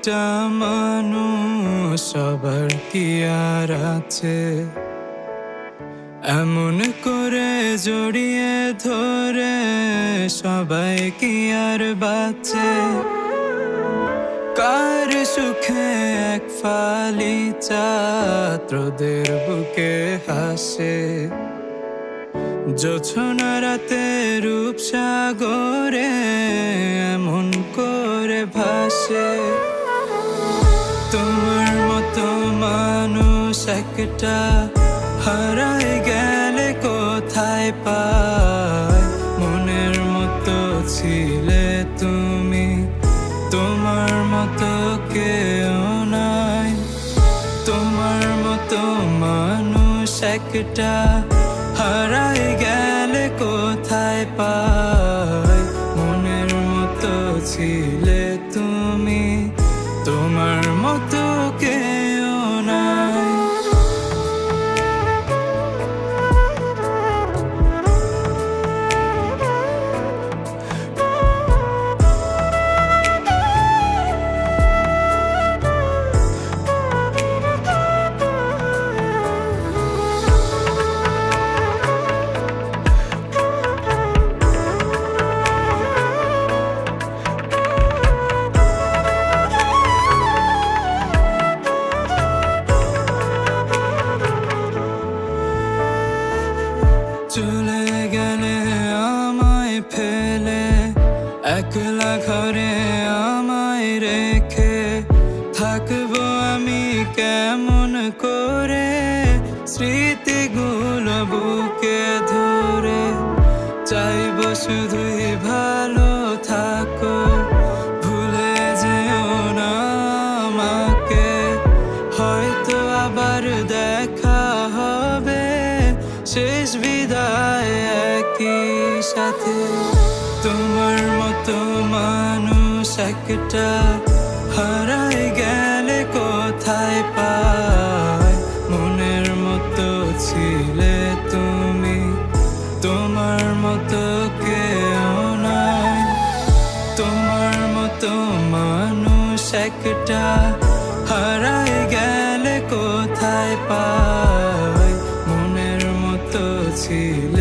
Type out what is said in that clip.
একটা মানুষ সবার কি আর আছে, এমন করে জড়িয়ে ধরে সবাই কি আর বাঁচে। কার সুখে এক ফালি ছাত্রদের বুকে হাসে, জোছনা রাতে রূপসাগরে এমন করে ভাসে। তোমার মতো মানুষ একটা হারায় গেলে কোথায় পায়, মনের মতো ছিলে তুমি, তোমার মতো কেউ নাই। তোমার মতো মানুষ একটা হারায় গেলে কোথায় পায়, মনের মতো ছিলে তুমি, তোমার মতো কেউ নাই। চলে গেলে আমায় ফেলে একলা ঘরে আমায় রেখে, থাকবো আমি কেমন করে স্মৃতিগুলো বুকে ধরে। চাইবো শুধুই ভালো থাকো, ভুলে যেও না আমাকে, হয়তো আবার দেখা হবে শেষ বিদায় একই সাথে। তোমার মতো মানুষ একটা হারায় গেলে কোথায় পায়, মনের মতো ছিলে তুমি, তোমার মতো কেউ নাই। তোমার মতো মানুষ একটা হারায় গেলে কোথায় পায়, মনের মতো ছিল